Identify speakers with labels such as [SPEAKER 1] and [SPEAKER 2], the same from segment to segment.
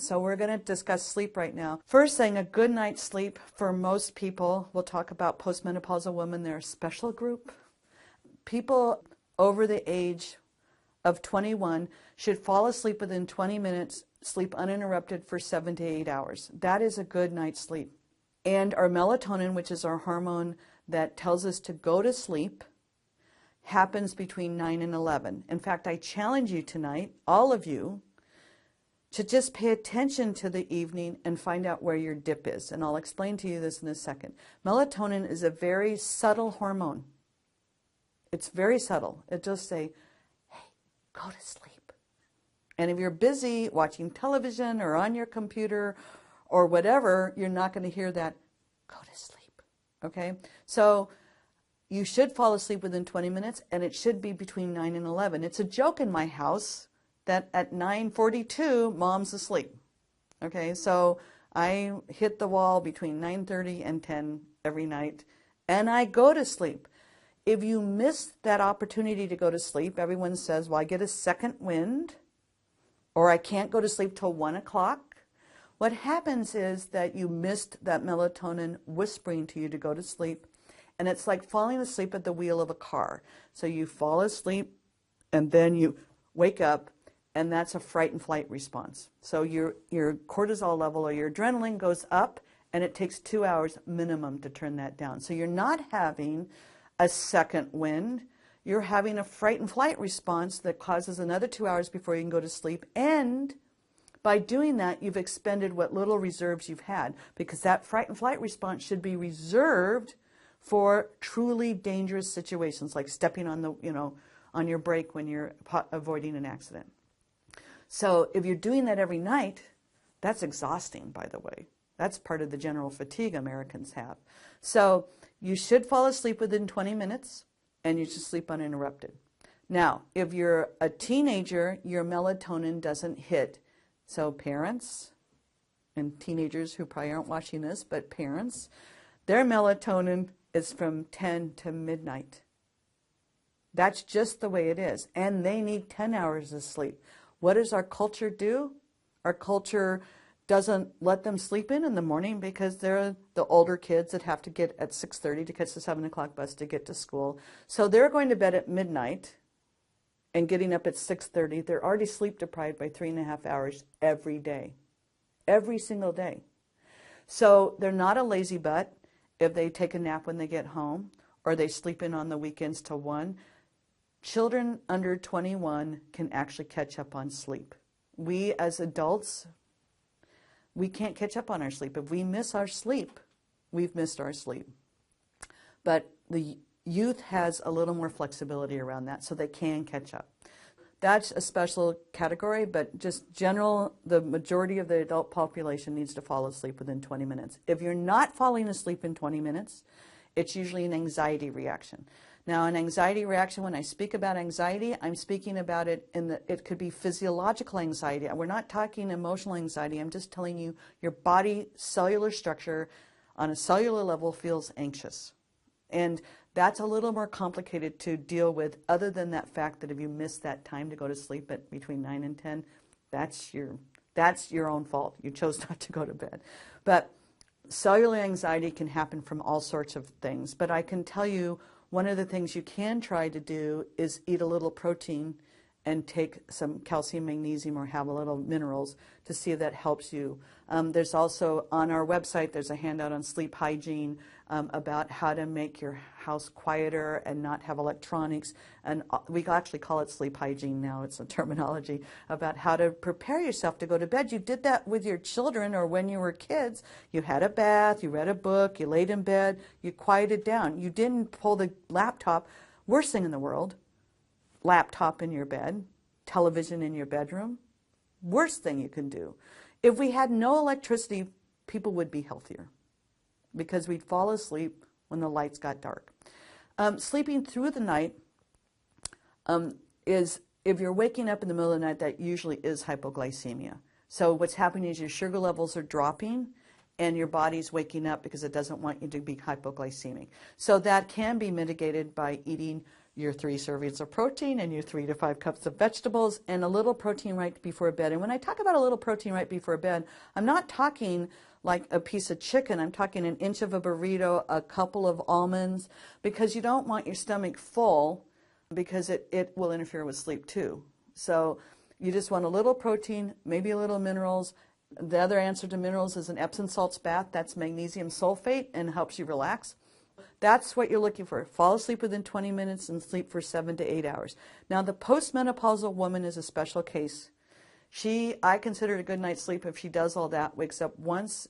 [SPEAKER 1] So we're going to discuss sleep right now. First thing, a good night's sleep for most people. We'll talk about postmenopausal women. They're a special group. People over the age of 21 should fall asleep within 20 minutes, sleep uninterrupted for 7 to 8 hours. That is a good night's sleep. And our melatonin, which is our hormone that tells us to go to sleep, happens between 9 and 11. In fact, I challenge you tonight, all of you, to just pay attention to the evening and find out where your dip is. And I'll explain to you this in a second. Melatonin is a very subtle hormone. It's very subtle. It just say, hey, go to sleep. And if you're busy watching television or on your computer or whatever, you're not going to hear that, go to sleep. Okay? So you should fall asleep within 20 minutes, and it should be between 9 and 11. It's a joke in my house that at 9:42, mom's asleep. Okay, so I hit the wall between 9:30 and 10 every night, and I go to sleep. If you miss that opportunity to go to sleep, everyone says, well, I get a second wind, or I can't go to sleep till 1 o'clock. What happens is that you missed that melatonin whispering to you to go to sleep, and it's like falling asleep at the wheel of a car. So you fall asleep, and then you wake up, and that's a fright and flight response. So your cortisol level or your adrenaline goes up, and it takes 2 hours minimum to turn that down. So you're not having a second wind. You're having a fright and flight response that causes another 2 hours before you can go to sleep. And by doing that, you've expended what little reserves you've had, because that fright and flight response should be reserved for truly dangerous situations, like stepping on the, on your brake when you're avoiding an accident. So if you're doing that every night, that's exhausting, by the way. That's part of the general fatigue Americans have. So you should fall asleep within 20 minutes, and you should sleep uninterrupted. Now, if you're a teenager, your melatonin doesn't hit. So parents and teenagers who probably aren't watching this, but parents, their melatonin is from 10 to midnight. That's just the way it is. And they need 10 hours of sleep. What does our culture do? Our culture doesn't let them sleep in the morning because they're the older kids that have to get at 6:30 to catch the 7 o'clock bus to get to school. So they're going to bed at midnight and getting up at 6:30. They're already sleep deprived by 3.5 hours every day. Every single day. So they're not a lazy butt if they take a nap when they get home, or they sleep in on the weekends till 1. Children under 21 can actually catch up on sleep. We as adults, we can't catch up on our sleep. If we miss our sleep, we've missed our sleep. But the youth has a little more flexibility around that, so they can catch up. That's a special category, but just general, the majority of the adult population needs to fall asleep within 20 minutes. If you're not falling asleep in 20 minutes, it's usually an anxiety reaction. Now, an anxiety reaction, when I speak about anxiety, I'm speaking about it it could be physiological anxiety. We're not talking emotional anxiety. I'm just telling you your body cellular structure on a cellular level feels anxious. And that's a little more complicated to deal with, other than that fact that if you miss that time to go to sleep at between 9 and 10, that's your own fault. You chose not to go to bed. But cellular anxiety can happen from all sorts of things. But I can tell you, one of the things you can try to do is eat a little protein and take some calcium, magnesium, or have a little minerals to see if that helps you. There's also, on our website, there's a handout on sleep hygiene about how to make your house quieter and not have electronics. And we actually call it sleep hygiene now. It's a terminology about how to prepare yourself to go to bed. You did that with your children, or when you were kids. You had a bath, you read a book, you laid in bed, you quieted down. You didn't pull the laptop. Worst thing in the world. Laptop in your bed, television in your bedroom. Worst thing you can do. If we had no electricity, people would be healthier because we'd fall asleep when the lights got dark. Sleeping through the night is, if you're waking up in the middle of the night, that usually is hypoglycemia. So what's happening is your sugar levels are dropping and your body's waking up because it doesn't want you to be hypoglycemic. So that can be mitigated by eating your 3 servings of protein and your 3 to 5 cups of vegetables and a little protein right before bed. And when I talk about a little protein right before bed, I'm not talking like a piece of chicken. I'm talking an inch of a burrito, a couple of almonds, because you don't want your stomach full because it will interfere with sleep too. So you just want a little protein, maybe a little minerals. The other answer to minerals is an Epsom salts bath. That's magnesium sulfate and helps you relax. That's what you're looking for. Fall asleep within 20 minutes and sleep for 7 to 8 hours. Now, the postmenopausal woman is a special case. I consider it a good night's sleep if she does all that, wakes up once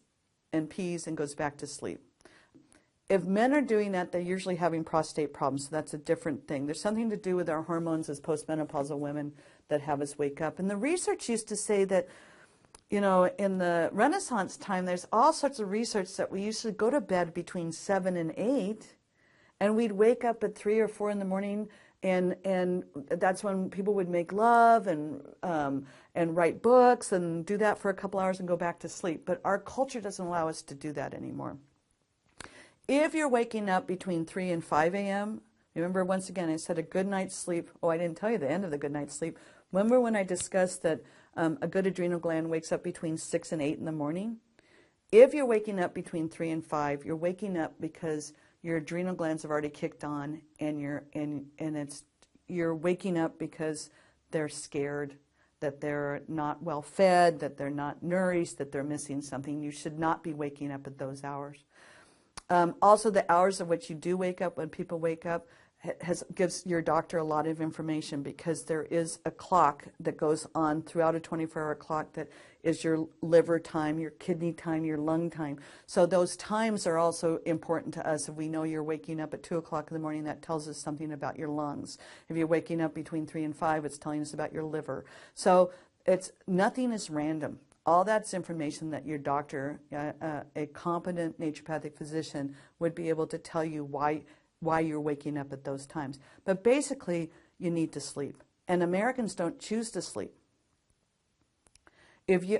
[SPEAKER 1] and pees and goes back to sleep. If men are doing that, they're usually having prostate problems, so that's a different thing. There's something to do with our hormones as postmenopausal women that have us wake up. And the research used to say that, you know, in the Renaissance time, there's all sorts of research that we used to go to bed between 7 and 8, and we'd wake up at 3 or 4 in the morning, and that's when people would make love and write books and do that for a couple hours and go back to sleep. But our culture doesn't allow us to do that anymore. If you're waking up between 3 and 5 a.m., remember, once again, I said a good night's sleep. Oh, I didn't tell you the end of the good night's sleep. Remember when I discussed that a good adrenal gland wakes up between 6 and 8 in the morning? If you're waking up between 3 and 5, you're waking up because your adrenal glands have already kicked on, and you're waking up because they're scared, that they're not well fed, that they're not nourished, that they're missing something. You should not be waking up at those hours. Also, the hours of which you do wake up, when people wake up, gives your doctor a lot of information, because there is a clock that goes on throughout a 24-hour clock that is your liver time, your kidney time, your lung time. So those times are also important to us. If we know you're waking up at 2 o'clock in the morning, that tells us something about your lungs. If you're waking up between 3 and 5, it's telling us about your liver. So nothing is random. All that's information that your doctor, a competent naturopathic physician, would be able to tell you why you're waking up at those times. But basically, you need to sleep. And Americans don't choose to sleep.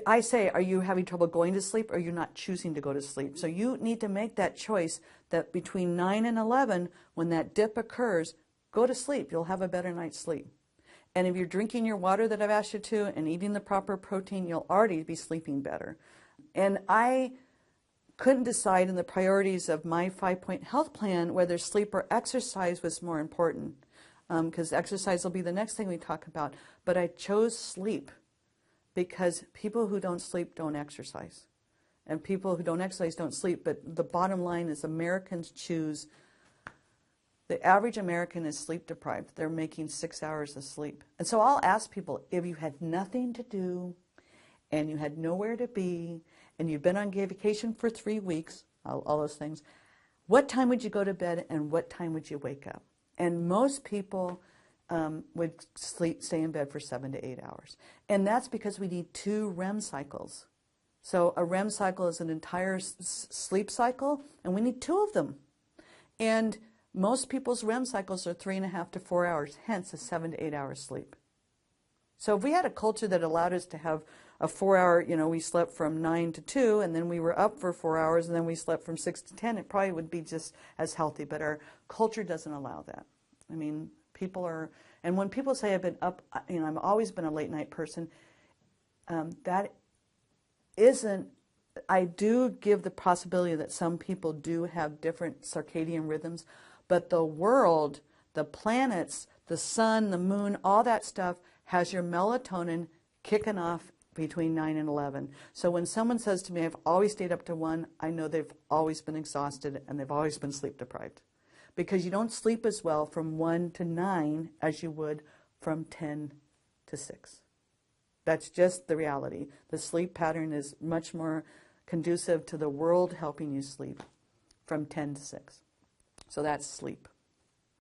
[SPEAKER 1] I say, are you having trouble going to sleep, or you're not choosing to go to sleep? So you need to make that choice that between 9 and 11, when that dip occurs, go to sleep. You'll have a better night's sleep. And if you're drinking your water that I've asked you to and eating the proper protein, you'll already be sleeping better. And I couldn't decide in the priorities of my 5-point health plan whether sleep or exercise was more important, because exercise will be the next thing we talk about. But I chose sleep because people who don't sleep don't exercise. And people who don't exercise don't sleep. But the bottom line is Americans choose. The average American is sleep deprived. They're making 6 hours of sleep. And so I'll ask people, if you had nothing to do and you had nowhere to be and you've been on vacation for 3 weeks, all those things, what time would you go to bed and what time would you wake up? And most people would stay in bed for 7 to 8 hours. And that's because we need 2 REM cycles. So a REM cycle is an entire sleep cycle, and we need 2 of them. And most people's REM cycles are 3.5 to 4 hours, hence a 7 to 8 hours sleep. So if we had a culture that allowed us to have a 4-hour, we slept from 9 to 2, and then we were up for 4 hours, and then we slept from 6 to 10, it probably would be just as healthy. But our culture doesn't allow that. I mean, people are, and when people say I've been up, I've always been a late night person, that isn't, I do give the possibility that some people do have different circadian rhythms, but the world, the planets, the sun, the moon, all that stuff has your melatonin kicking off between 9 and 11. So when someone says to me, I've always stayed up to 1, I know they've always been exhausted and they've always been sleep deprived. Because you don't sleep as well from 1 to 9 as you would from 10 to 6. That's just the reality. The sleep pattern is much more conducive to the world helping you sleep from 10 to 6. So that's sleep.